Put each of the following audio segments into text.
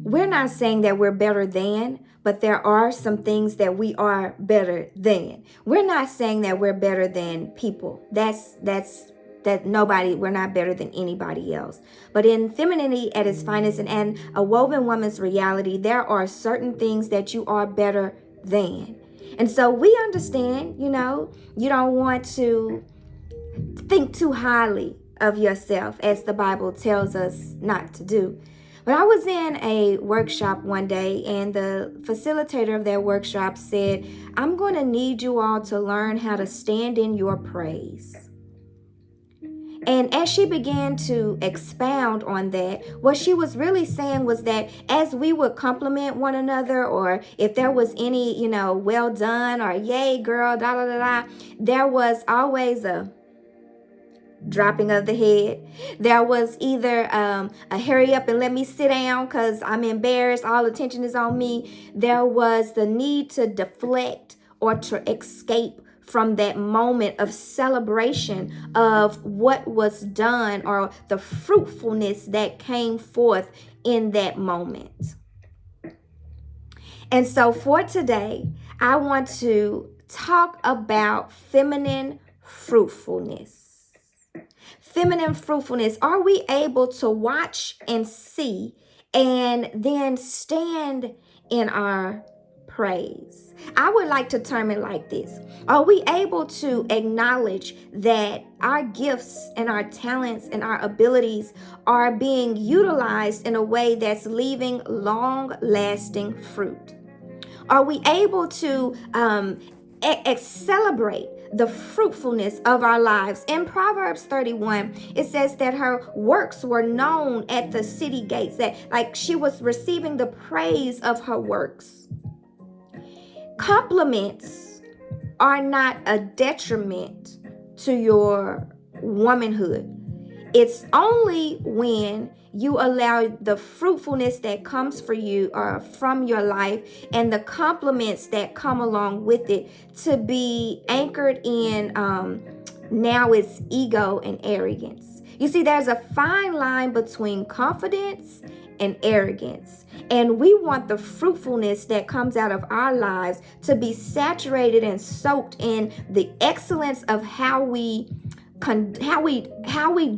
we're not saying that we're better than, but there are some things that we are better than. We're not saying that we're better than people. We're not better than anybody else. But in femininity at its finest and a woven woman's reality, there are certain things that you are better than. And so we understand, you don't want to think too highly of yourself, as the Bible tells us not to do. But I was in a workshop one day, and the facilitator of that workshop said, I'm going to need you all to learn how to stand in your praise. And as she began to expound on that, what she was really saying was that as we would compliment one another, or if there was any, well done, or yay girl, da da da da, there was always a dropping of the head. There was either a hurry up and let me sit down because I'm embarrassed, all attention is on me. There was the need to deflect or to escape from that moment of celebration of what was done or the fruitfulness that came forth in that moment. And so for today, I want to talk about feminine fruitfulness. Feminine fruitfulness. Are we able to watch and see and then stand in our praise? I would like to term it like this. Are we able to acknowledge that our gifts and our talents and our abilities are being utilized in a way that's leaving long-lasting fruit? Are we able to celebrate the fruitfulness of our lives? In Proverbs 31, it says that her works were known at the city gates, that like she was receiving the praise of her works. Compliments are not a detriment to your womanhood. It's only when you allow the fruitfulness that comes for you or from your life and the compliments that come along with it to be anchored in now it's ego and arrogance. You see, there's a fine line between confidence and arrogance. And we want the fruitfulness that comes out of our lives to be saturated and soaked in the excellence of how we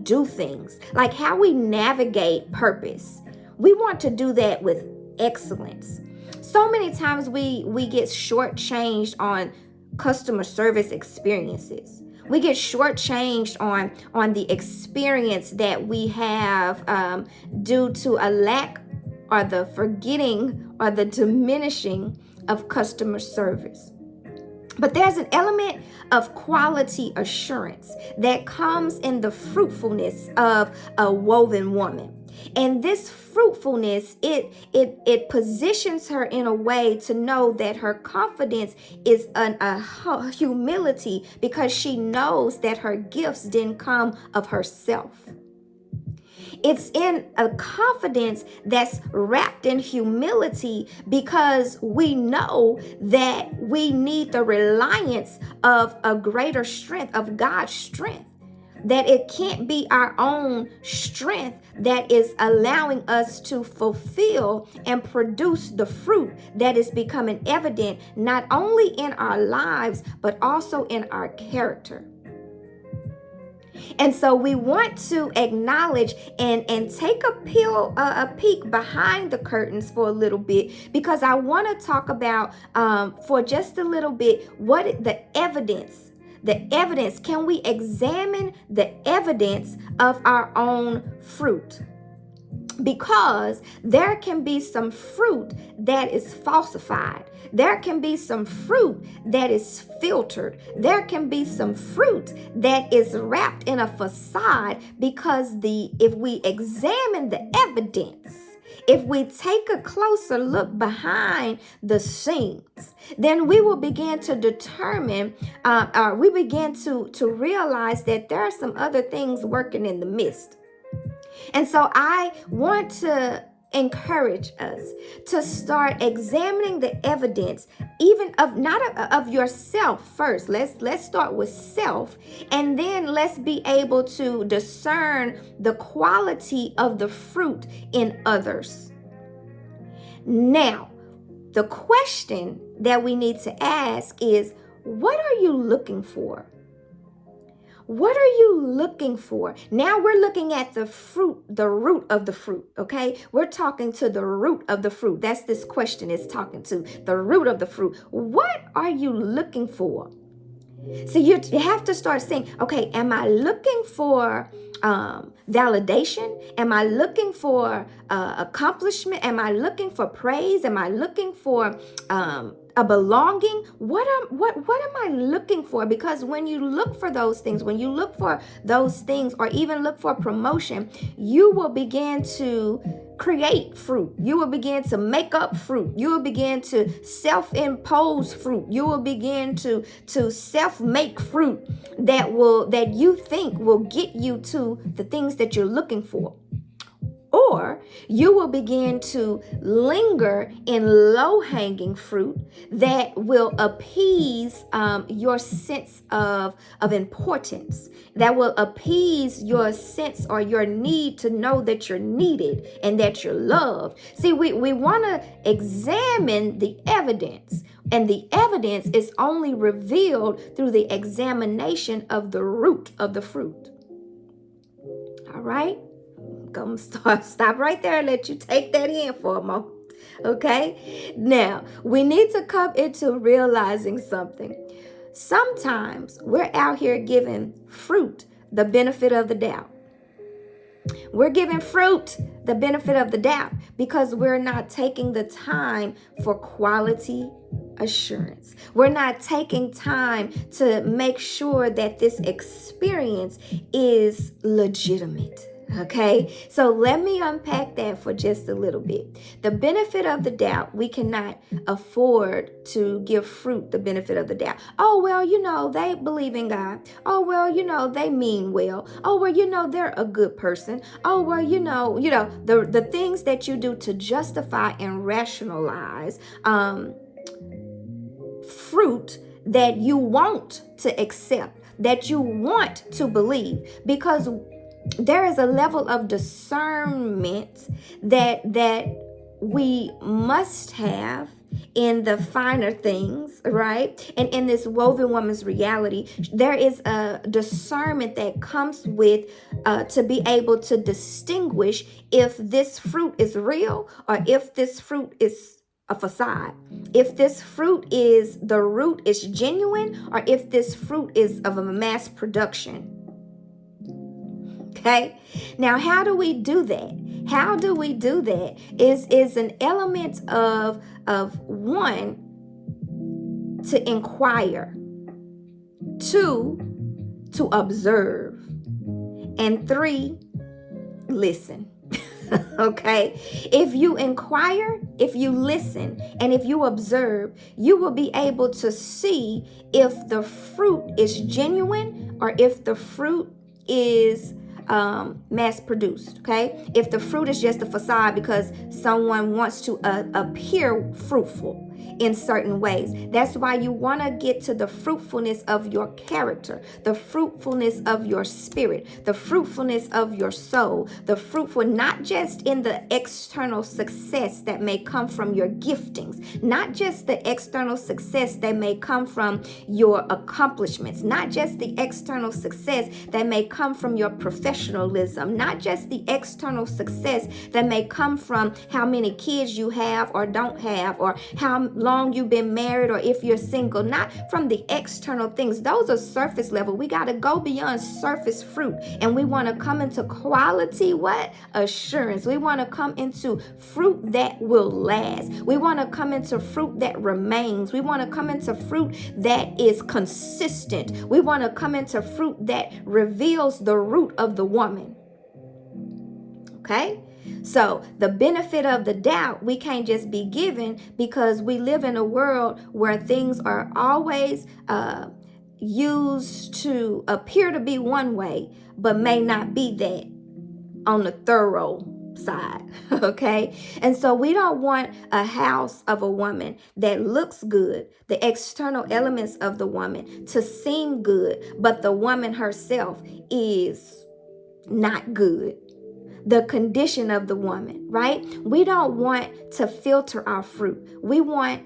do things, like how we navigate purpose. We want to do that with excellence. So many times we get shortchanged on customer service experiences. We get shortchanged on the experience that we have due to a lack or the forgetting or the diminishing of customer service. But there's an element of quality assurance that comes in the fruitfulness of a woven woman. And this fruitfulness, it positions her in a way to know that her confidence is a humility, because she knows that her gifts didn't come of herself. It's in a confidence that's wrapped in humility, because we know that we need the reliance of a greater strength, of God's strength. That it can't be our own strength that is allowing us to fulfill and produce the fruit that is becoming evident not only in our lives, but also in our character. And so we want to acknowledge and take a peek behind the curtains for a little bit, because I want to talk about for just a little bit what the evidence. Can we examine the evidence of our own fruit? Because there can be some fruit that is falsified. There can be some fruit that is filtered. There can be some fruit that is wrapped in a facade, because if we examine the evidence, if we take a closer look behind the scenes, then we will begin to determine, we begin to realize that there are some other things working in the midst. And so I want to encourage us to start examining the evidence, even of yourself first. Let's start with self, and then let's be able to discern the quality of the fruit in others. Now, the question that we need to ask is, what are you looking for? What are you looking for? Now we're looking at the fruit, the root of the fruit, okay? We're talking to the root of the fruit. That's this question is talking to, the root of the fruit. What are you looking for? So you have to start saying, okay, am I looking for validation? Am I looking for accomplishment? Am I looking for praise? Am I looking for a belonging? What am I looking for? Because when you look for those things, when you look for those things, or even look for promotion, you will begin to create fruit. You will begin to make up fruit. You will begin to self-impose fruit. You will begin to self-make fruit that you think will get you to the things that you're looking for. Or you will begin to linger in low-hanging fruit that will appease your sense of importance, that will appease your sense or your need to know that you're needed and that you're loved. See, we want to examine the evidence, and the evidence is only revealed through the examination of the root of the fruit. All right? Come stop right there and let you take that in for a moment. Okay? Now, we need to come into realizing something. Sometimes we're out here giving fruit the benefit of the doubt. We're giving fruit the benefit of the doubt because we're not taking the time for quality assurance. We're not taking time to make sure that this experience is legitimate. Okay, so let me unpack that for just a little bit. The benefit of the doubt, we cannot afford to give fruit the benefit of the doubt. Oh, well, they believe in God. Oh, well, they mean well. Oh, well, they're a good person. Oh, well, the things that you do to justify and rationalize fruit that you want to accept, that you want to believe, because there is a level of discernment that we must have in the finer things, right? And in this woven woman's reality, there is a discernment that comes with to be able to distinguish if this fruit is real or if this fruit is a facade. If this fruit is, the root is genuine, or if this fruit is of a mass production. Okay. Now, how do we do that? How do we do that? Is an element of one, to inquire, two, to observe, and three, listen. Okay. If you inquire, if you listen, and if you observe, you will be able to see if the fruit is genuine or if the fruit is mass produced. Okay, if the fruit is just a facade because someone wants to appear fruitful in certain ways. That's why you want to get to the fruitfulness of your character, the fruitfulness of your spirit, the fruitfulness of your soul, the fruitful, not just in the external success that may come from your giftings, not just the external success that may come from your accomplishments, not just the external success that may come from your professionalism, not just the external success that may come from how many kids you have or don't have, or how long you've been married, or if you're single, not from the external things. Those are surface level. We got to go beyond surface fruit, and we want to come into quality assurance. We want to come into fruit that will last. We want to come into fruit that remains. We want to come into fruit that is consistent. We want to come into fruit that reveals the root of the woman. Okay? So the benefit of the doubt, we can't just be given, because we live in a world where things are always used to appear to be one way, but may not be that on the thorough side. Okay? And so we don't want a house of a woman that looks good, the external elements of the woman to seem good, but the woman herself is not good. the condition of the woman, right? We don't want to filter our fruit. We want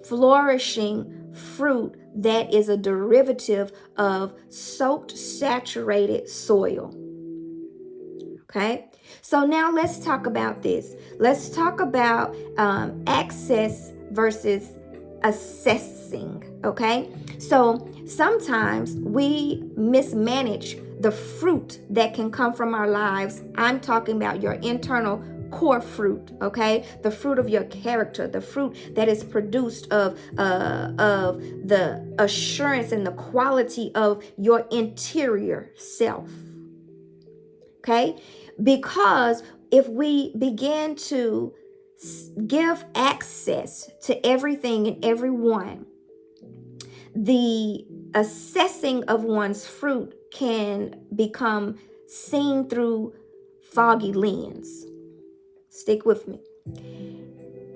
flourishing fruit that is a derivative of soaked, saturated soil. Okay, so now let's talk about this. Let's talk about access versus assessing. Okay, so sometimes we mismanage the fruit that can come from our lives. I'm talking about your internal core fruit, okay? The fruit of your character, the fruit that is produced of the assurance and the quality of your interior self. Okay, because if we begin to give access to everything and everyone, the assessing of one's fruit can become seen through foggy lens. Stick with me.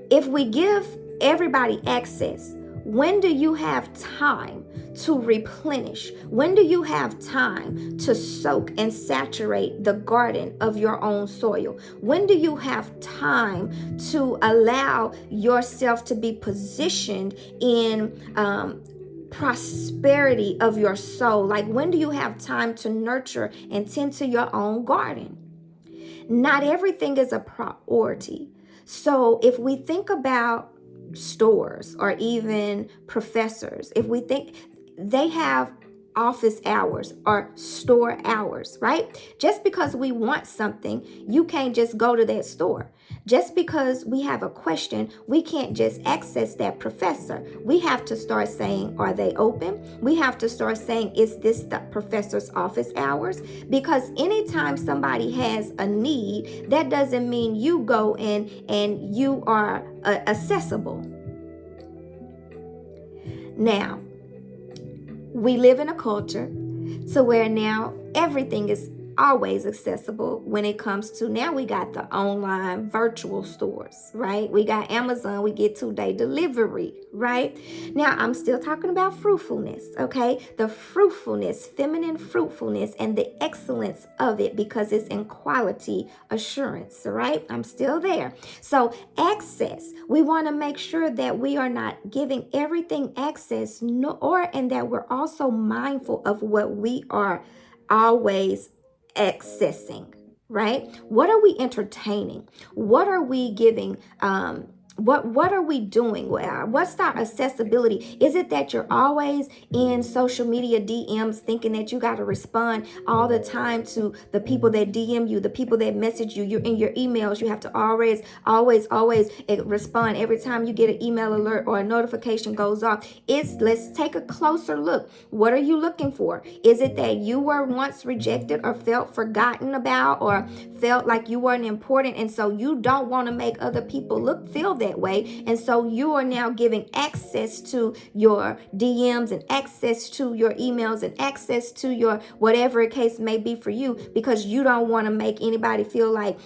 If we give everybody access, when do you have time to replenish? When do you have time to soak and saturate the garden of your own soil? When do you have time to allow yourself to be positioned in prosperity of your soul? Like, when do you have time to nurture and tend to your own garden? Not everything is a priority. So if we think about stores or even professors, if we think they have office hours or store hours, right? Just because we want something, you can't just go to that store. Just because we have a question, we can't just access that professor. We have to start saying, are they open? We have to start saying, is this the professor's office hours? Because anytime somebody has a need, that doesn't mean you go in and you are accessible. Now, we live in a culture to where now everything is always accessible when it comes to, now we got the online virtual stores, right? We got Amazon, we get 2-day delivery, right? Now I'm still talking about fruitfulness, okay? The fruitfulness, feminine fruitfulness, and the excellence of it, because it's in quality assurance, right? I'm still there. So access, we want to make sure that we are not giving everything access, and that we're also mindful of what we are always accessing, right? What are we entertaining? What are we giving? What are we doing? What's our accessibility? Is it that you're always in social media DMs thinking that you got to respond all the time to the people that DM you, the people that message you? You're in your emails. You have to always respond every time you get an email alert or a notification goes off. Let's take a closer look. What are you looking for? Is it that you were once rejected or felt forgotten about or felt like you weren't important, and so you don't want to make other people feel that way, and so you are now giving access to your DMs and access to your emails and access to your whatever case may be for you, because you don't want to make anybody feel like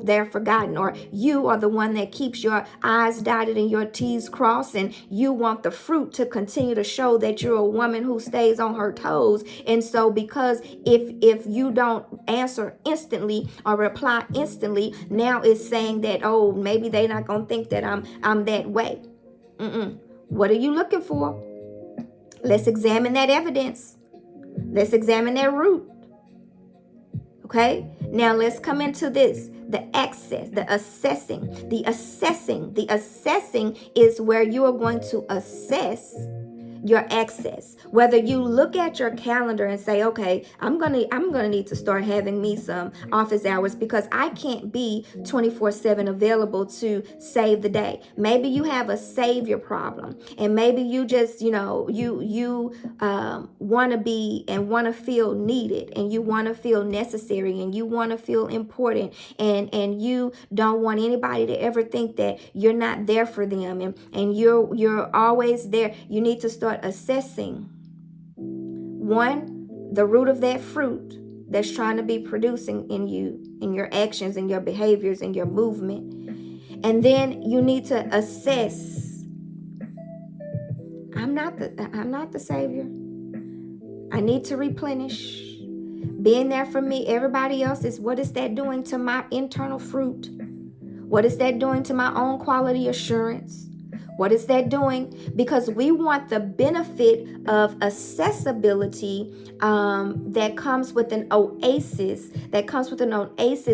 they're forgotten, or you are the one that keeps your I's dotted and your T's crossed, and you want the fruit to continue to show that you're a woman who stays on her toes. And so because if you don't answer instantly or reply instantly, now it's saying that, oh, maybe they're not gonna think that I'm that way. What are you looking for? Let's examine that evidence. Let's examine that root. Okay, now let's come into this, the access, the assessing. The assessing is where you are going to assess your access. Whether you look at your calendar and say, okay, I'm gonna need to start having me some office hours, because I can't be 24/7 available to save the day. Maybe you have a savior problem, and maybe you just you want to be and want to feel needed, and you want to feel necessary, and you want to feel important, and you don't want anybody to ever think that you're not there for them, and you're always there. You need to start assessing, one, the root of that fruit that's trying to be producing in you, in your actions, in your behaviors, in your movement. And then you need to assess, I'm not the savior. I need to replenish. being there for me. Everybody else is, what is that doing to my internal fruit? What is that doing to my own quality assurance? What is that doing? Because we want the benefit of accessibility that comes with an oasis,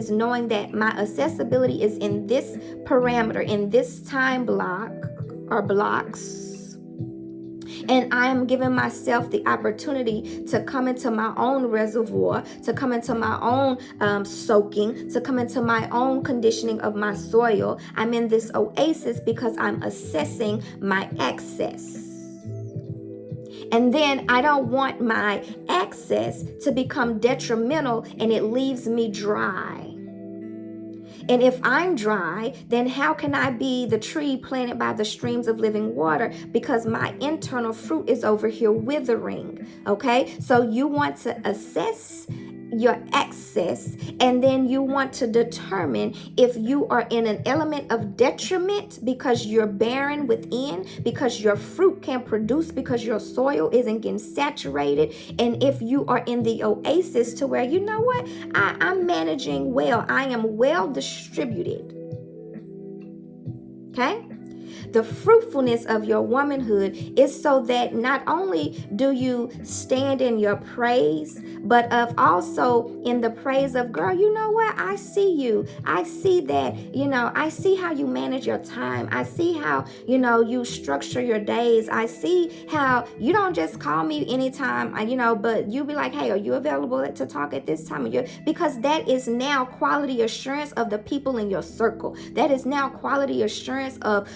knowing that my accessibility is in this parameter, in this time block or blocks. And I am giving myself the opportunity to come into my own reservoir, to come into my own soaking, to come into my own conditioning of my soil. I'm in this oasis because I'm assessing my access. And then I don't want my access to become detrimental and it leaves me dry. And if I'm dry, then how can I be the tree planted by the streams of living water? Because my internal fruit is over here withering. Okay, so you want to assess your access, and then you want to determine if you are in an element of detriment because you're barren within, because your fruit can't produce, because your soil isn't getting saturated, and if you are in the oasis to where, you know what, I'm managing well, I am well distributed. Okay? The fruitfulness of your womanhood is so that not only do you stand in your praise, but of also in the praise of, girl, you know what? I see you. I see that, I see how you manage your time. I see how, you structure your days. I see how you don't just call me anytime, but you be like, hey, are you available to talk at this time? Because that is now quality assurance of the people in your circle. That is now quality assurance of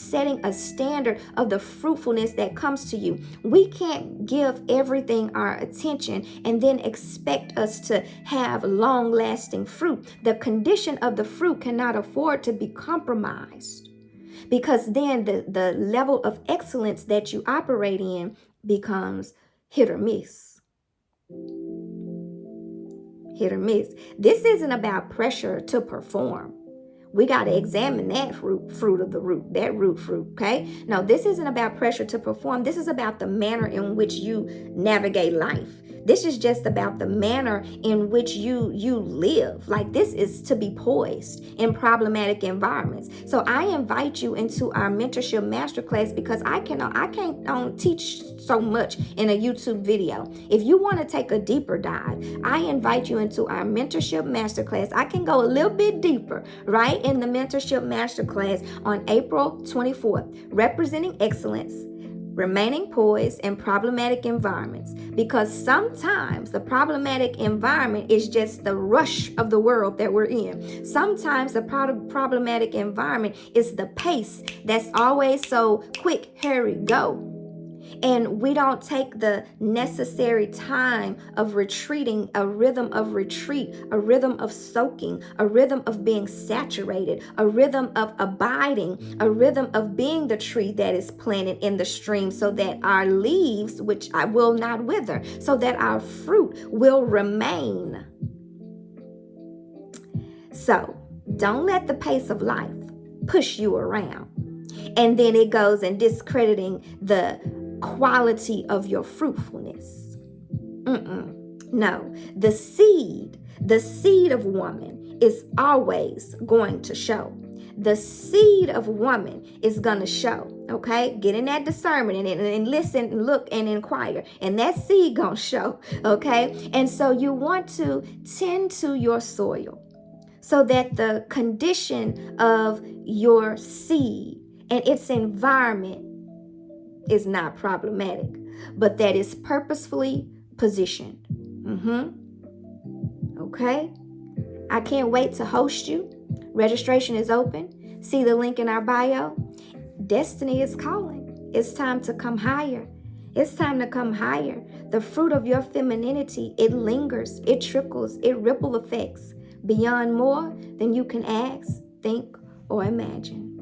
setting a standard of the fruitfulness that comes to you. We can't give everything our attention and then expect us to have long-lasting fruit. The condition of the fruit cannot afford to be compromised, because then the level of excellence that you operate in becomes hit or miss. Hit or miss. This isn't about pressure to perform. We got to examine that fruit of the root, that root fruit, okay? No, this isn't about pressure to perform. This is about the manner in which you navigate life. This is just about the manner in which you live. Like, this is to be poised in problematic environments. So I invite you into our mentorship masterclass, because I can't teach so much in a YouTube video. If you want to take a deeper dive, I invite you into our mentorship masterclass. I can go a little bit deeper, right, in the mentorship masterclass on April 24th, representing excellence, remaining poised in problematic environments. Because sometimes the problematic environment is just the rush of the world that we're in. Sometimes the problematic environment is the pace that's always so quick, hurry, go. And we don't take the necessary time of retreating, a rhythm of retreat, a rhythm of soaking, a rhythm of being saturated, a rhythm of abiding, a rhythm of being the tree that is planted in the stream, so that our leaves, which I will not wither, so that our fruit will remain. So don't let the pace of life push you around. And then it goes in discrediting the quality of your fruitfulness. No, the seed of woman is always going to show. The seed of woman is going to show, okay? Get in that discernment and listen, look, and inquire. And that seed going to show, okay? And so you want to tend to your soil so that the condition of your seed and its environment is not problematic, but that is purposefully positioned. Okay? I can't wait to host you. Registration is open. See the link in our bio. Destiny is calling. It's time to come higher. It's time to come higher. The fruit of your femininity, it lingers, it trickles, it ripple effects beyond more than you can ask, think, or imagine.